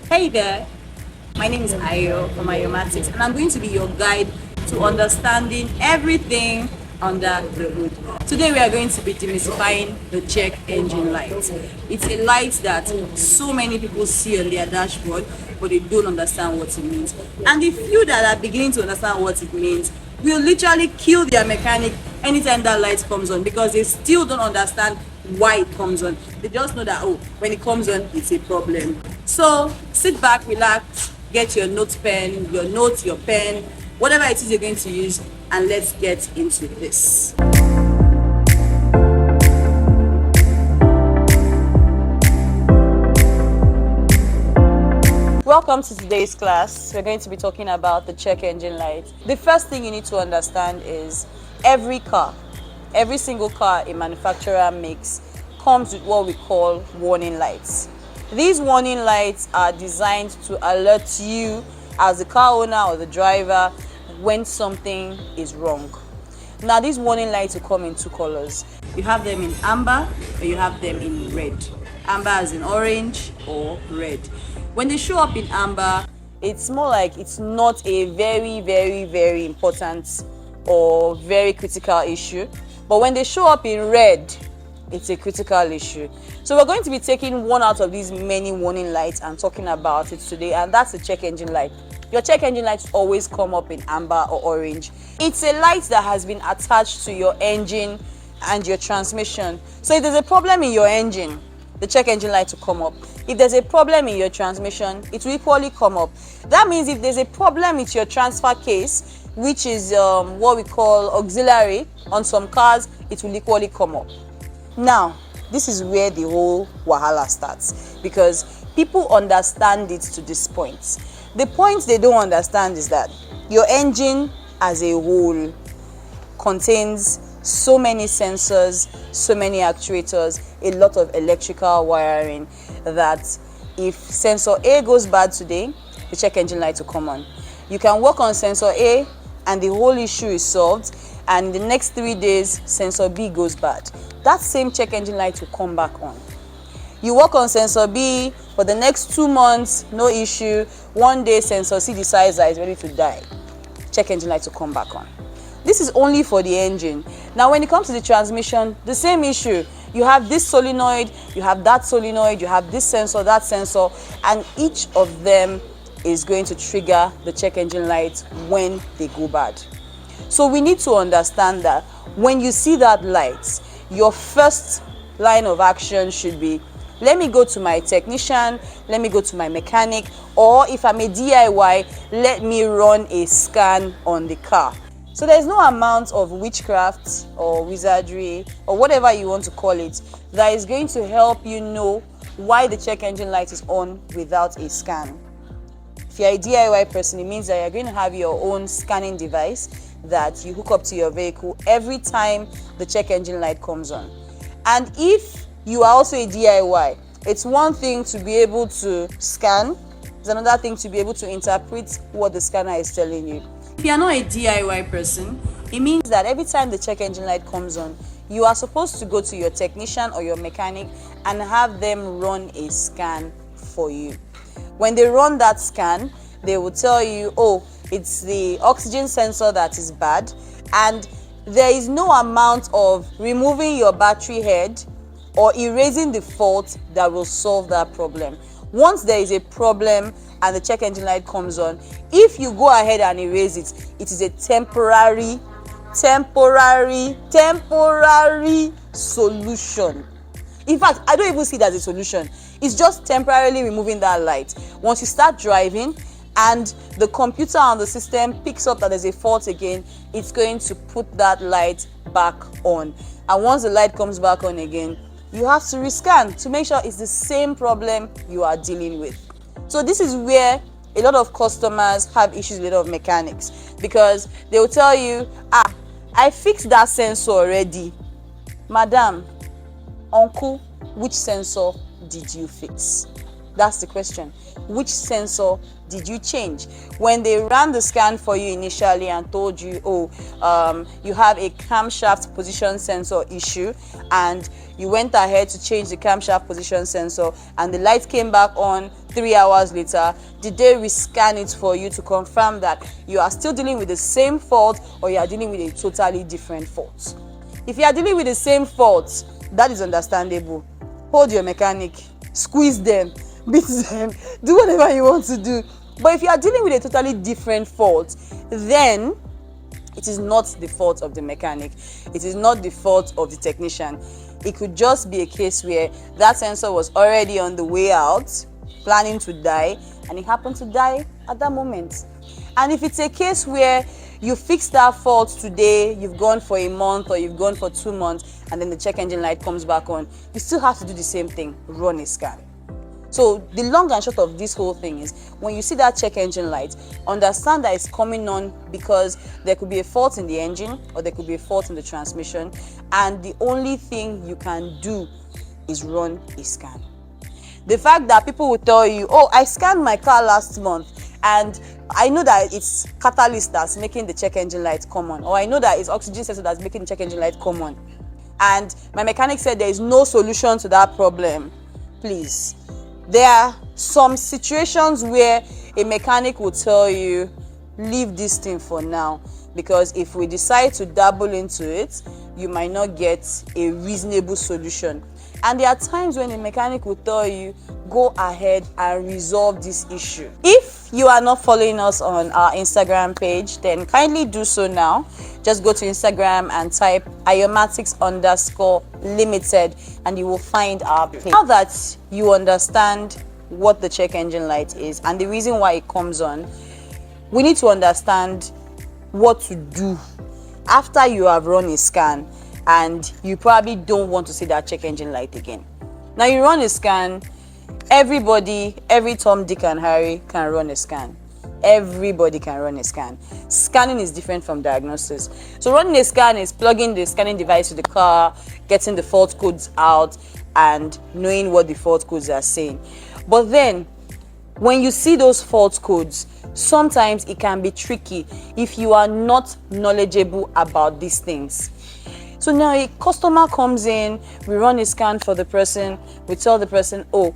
Hey there, my name is Ayo from Ayomatics, and I'm going to be your guide to understanding everything under the hood. Today we are going to be demystifying the check engine light. It's a light that so many people see on their dashboard, but they don't understand what it means. And the few that are beginning to understand what it means will literally kill their mechanic anytime that light comes on, because they still don't understand why it comes on. They just know that, oh, when it comes on, it's a problem. So sit back, relax, get your note pen, your notes, your pen, whatever it is you're going to use, and let's get into this. Welcome to today's class. We're going to be talking about the check engine light. The first thing you need to understand is every single car a manufacturer makes comes with what we call warning lights. These warning lights are designed to alert you as the car owner or the driver when something is wrong. Now, these warning lights will come in two colors. You have them in amber or you have them in red. Amber as in orange or red. When they show up in amber, it's more like it's not a very important or very critical issue. But when they show up in red, it's a critical issue. So we're going to be taking one out of these many warning lights and talking about it today, and that's the check engine light. Your check engine lights always come up in amber or orange. It's a light that has been attached to your engine and your transmission. So if there's a problem in your engine, the check engine light will come up. If there's a problem in your transmission, it will equally come up. That means if there's a problem with your transfer case, which is what we call auxiliary on some cars, it will equally come up. Now, this is where the whole wahala starts, because people understand it to this point. The point they don't understand is that your engine as a whole contains so many sensors, so many actuators, a lot of electrical wiring, that if sensor A goes bad today, the check engine light will come on. You can work on sensor A and the whole issue is solved, and in the next 3 days sensor B goes bad. That same check engine light will come back on. You work on sensor B for the next 2 months, no issue. One day sensor C decides that it's ready to die. Check engine light will come back on. This is only for the engine. Now when it comes to the transmission, the same issue. You have this solenoid, you have that solenoid, you have this sensor, that sensor, and each of them is going to trigger the check engine light when they go bad. So we need to understand that when you see that light, your first line of action should be, let me go to my technician, let me go to my mechanic, or if I'm a DIY, let me run a scan on the car. So there's no amount of witchcraft or wizardry or whatever you want to call it that is going to help you know why the check engine light is on without a scan. If you're a DIY person, it means that you're going to have your own scanning device that you hook up to your vehicle every time the check engine light comes on. And if you are also a DIY, it's one thing to be able to scan, it's another thing to be able to interpret what the scanner is telling you. If you're not a DIY person, it means that every time the check engine light comes on, you are supposed to go to your technician or your mechanic and have them run a scan for you. When they run that scan, they will tell you, oh, it's the oxygen sensor that is bad, and there is no amount of removing your battery head or erasing the fault that will solve that problem. Once there is a problem and the check engine light comes on, if you go ahead and erase it, it is a temporary solution. In fact, I don't even see it as a solution. It's just temporarily removing that light. Once you start driving and the computer on the system picks up that there's a fault again, it's going to put that light back on. And once the light comes back on again, you have to rescan to make sure it's the same problem you are dealing with. So this is where a lot of customers have issues with a lot of mechanics, because they will tell you, I fixed that sensor already. Madam, uncle, which sensor did you fix? That's the question. Which sensor did you change? When they ran the scan for you initially and told you, you have a camshaft position sensor issue, and you went ahead to change the camshaft position sensor and the light came back on 3 hours later, did they rescan it for you to confirm that you are still dealing with the same fault or you are dealing with a totally different fault? If you are dealing with the same fault, that is understandable. Hold your mechanic, squeeze them, beat them, do whatever you want to do. But if you are dealing with a totally different fault, then it is not the fault of the mechanic. It is not the fault of the technician. It could just be a case where that sensor was already on the way out, planning to die, and it happened to die at that moment. And if it's a case where you fix that fault today, you've gone for a month or you've gone for 2 months, and then the check engine light comes back on, you still have to do the same thing, run a scan. So the long and short of this whole thing is, when you see that check engine light, understand that it's coming on because there could be a fault in the engine or there could be a fault in the transmission, and the only thing you can do is run a scan. The fact that people will tell you, oh, I scanned my car last month and I know that it's catalyst that's making the check engine light come on, or I know that it's oxygen sensor that's making the check engine light come on, and my mechanic said there is no solution to that problem. Please, there are some situations where a mechanic will tell you, leave this thing for now, because if we decide to dabble into it, you might not get a reasonable solution. And there are times when a mechanic will tell you, go ahead and resolve this issue. If you are not following us on our Instagram page, then kindly do so now. Just go to Instagram and type iomatics_limited and you will find our page. Now that you understand what the check engine light is and the reason why it comes on, we need to understand what to do after you have run a scan and you probably don't want to see that check engine light again. Now you run a scan, everybody, every Tom, Dick and Harry can run a scan. Everybody can run a scan. Scanning is different from diagnosis. So running a scan is plugging the scanning device to the car, getting the fault codes out and knowing what the fault codes are saying. But then when you see those fault codes, sometimes it can be tricky if you are not knowledgeable about these things. So now a customer comes in, we run a scan for the person, we tell the person, oh,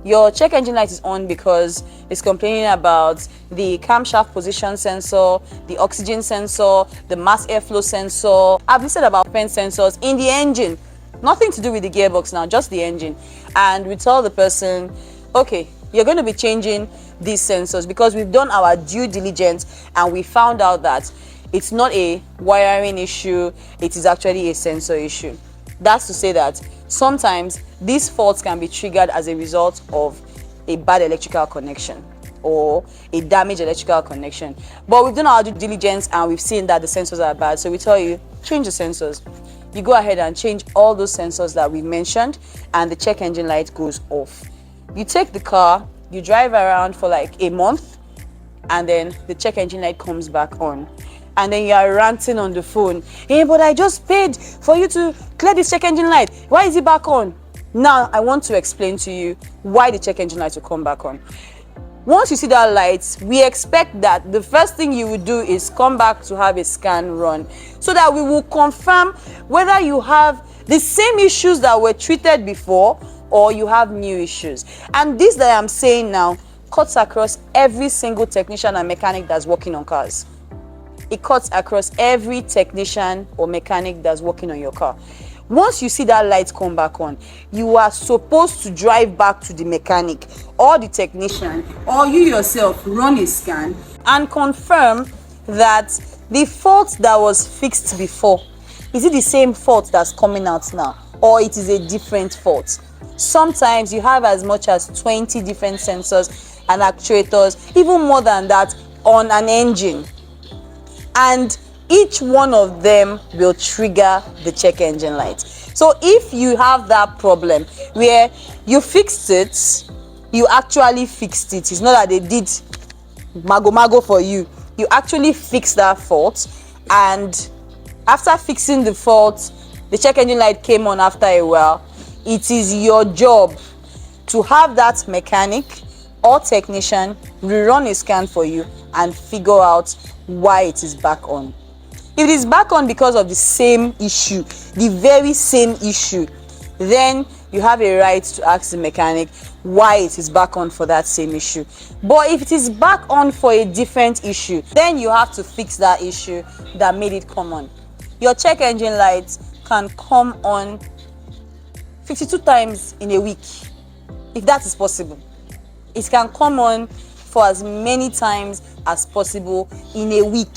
your check engine light is on because it's complaining about the camshaft position sensor, the oxygen sensor, the mass airflow sensor. I've listed about 10 sensors in the engine. Nothing to do with the gearbox now, just the engine. And we tell the person, okay, you're going to be changing these sensors because we've done our due diligence and we found out that it's not a wiring issue, it is actually a sensor issue. That's to say that sometimes these faults can be triggered as a result of a bad electrical connection or a damaged electrical connection. But we've done our due diligence and we've seen that the sensors are bad. So we tell you, change the sensors. You go ahead and change all those sensors that we mentioned and the check engine light goes off. You take the car, you drive around for like a month and then the check engine light comes back on. And then you are ranting on the phone. Hey, but I just paid for you to clear this check engine light. Why is it back on? Now, I want to explain to you why the check engine light will come back on. Once you see that light, we expect that the first thing you will do is come back to have a scan run so that we will confirm whether you have the same issues that were treated before or you have new issues. And this that I'm saying now cuts across every single technician and mechanic that's working on cars. It cuts across every technician or mechanic that's working on your car. Once you see that light come back on, you are supposed to drive back to the mechanic or the technician, or you yourself run a scan and confirm that the fault that was fixed before, is it the same fault that's coming out now, or it is a different fault? Sometimes you have as much as 20 different sensors and actuators, even more than that, on an engine. And each one of them will trigger the check engine light. So if you have that problem where you fixed it, you actually fixed it. It's not that they did mago for you. You actually fixed that fault, and after fixing the fault, the check engine light came on after a while. It is your job to have that mechanic or technician rerun a scan for you and figure out why it is back on. If it is back on because of the same issue, the very same issue, then you have a right to ask the mechanic why it is back on for that same issue. But if it is back on for a different issue, then you have to fix that issue that made it come on. Your check engine light can come on 52 times in a week, if that is possible. It can come on for as many times as possible in a week,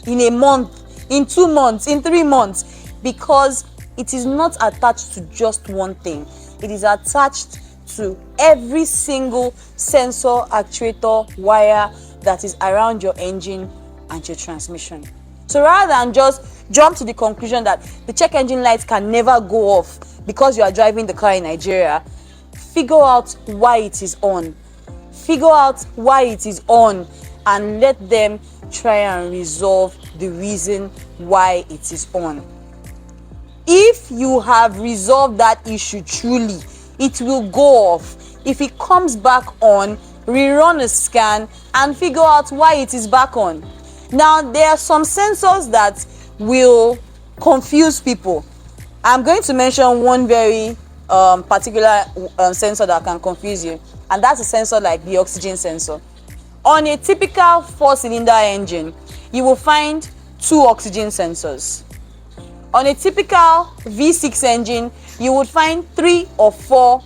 in a month, in 2 months, in 3 months, because it is not attached to just one thing. It is attached to every single sensor, actuator, wire that is around your engine and your transmission. So rather than just jump to the conclusion that the check engine light can never go off because you are driving the car in Nigeria, figure out why it is on. Figure out why it is on and let them try and resolve the reason why it is on. If you have resolved that issue truly, it will go off. If it comes back on, rerun a scan and figure out why it is back on. Now, there are some sensors that will confuse people. I'm going to mention one very particular sensor that can confuse you, and that's a sensor like the oxygen sensor. On a typical 4-cylinder engine, you will find 2 oxygen sensors. On a typical V6 engine, you would find 3 or 4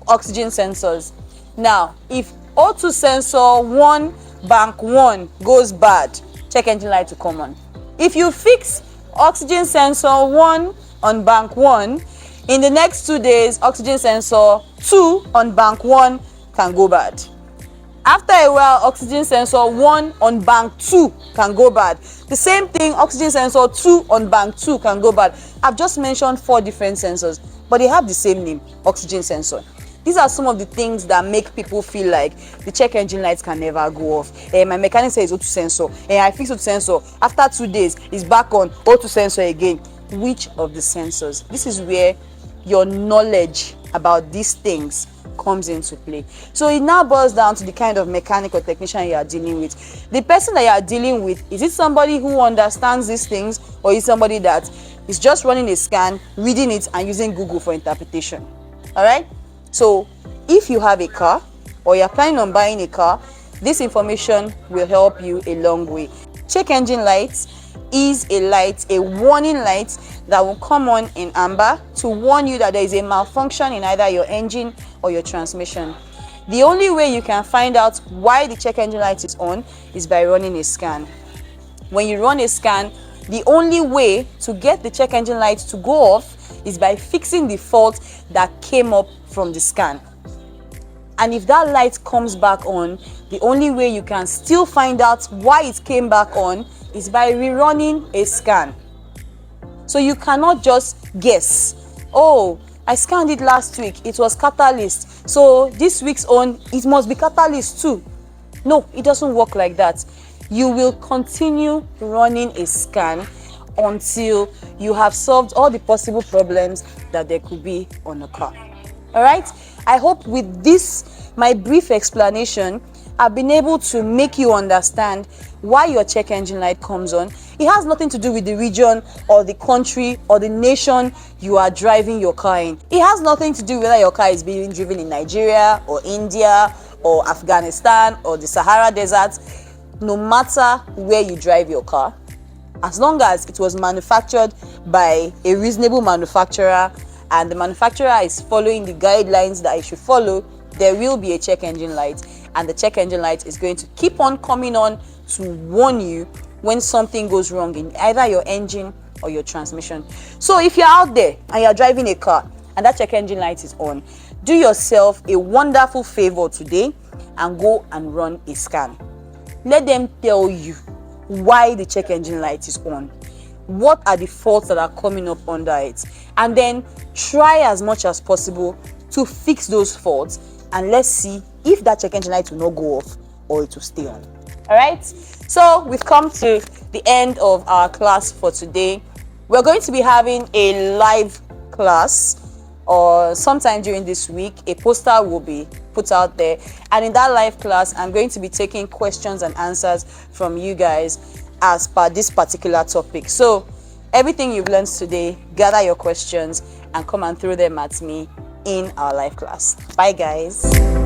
oxygen sensors. Now, if O2 sensor 1 bank 1 goes bad, check engine light will come on. If you fix oxygen sensor 1 on bank 1, in the next 2 days, oxygen sensor 2 on bank 1 can go bad. After a while, oxygen sensor 1 on bank 2 can go bad. The same thing, oxygen sensor 2 on bank 2 can go bad. I've just mentioned 4 different sensors, but they have the same name, oxygen sensor. These are some of the things that make people feel like the check engine lights can never go off. My mechanic says O2 sensor, I fix O2 sensor. After 2 days, it's back on O2 sensor again. Which of the sensors? This is where your knowledge about these things comes into play. So it now boils down to the kind of mechanic or technician you are dealing with. The person that you are dealing with, is it somebody who understands these things, or is somebody that is just running a scan, reading it and using Google for interpretation? All right? So if you have a car or you're planning on buying a car, this information will help you a long way. Check engine lights is a light, a warning light that will come on in amber to warn you that there is a malfunction in either your engine or your transmission. The only way you can find out why the check engine light is on is by running a scan. When you run a scan, the only way to get the check engine light to go off is by fixing the fault that came up from the scan. And if that light comes back on, the only way you can still find out why it came back on is by rerunning a scan. So you cannot just guess, oh, I scanned it last week, it was catalyst, so this week's on, it must be catalyst too. No, it doesn't work like that. You will continue running a scan until you have solved all the possible problems that there could be on a car. All right? I hope with this, my brief explanation, I've been able to make you understand why your check engine light comes on. It has nothing to do with the region or the country or the nation you are driving your car in. It has nothing to do with whether your car is being driven in Nigeria or India or Afghanistan or the Sahara Desert. No matter where you drive your car, as long as it was manufactured by a reasonable manufacturer and the manufacturer is following the guidelines that it should follow, there will be a check engine light, and the check engine light is going to keep on coming on to warn you when something goes wrong in either your engine or your transmission. So if you're out there and you're driving a car and that check engine light is on, do yourself a wonderful favor today and go and run a scan. Let them tell you why the check engine light is on. What are the faults that are coming up under it? And then try as much as possible to fix those faults, and let's see if that check engine light will not go off or it will stay on. All right, so we've come to the end of our class for today. We're going to be having a live class or sometime during this week. A poster will be put out there, and in that live class I'm going to be taking questions and answers from you guys as per this particular topic. So everything you've learned today, gather your questions and come and throw them at me in our live class. Bye guys.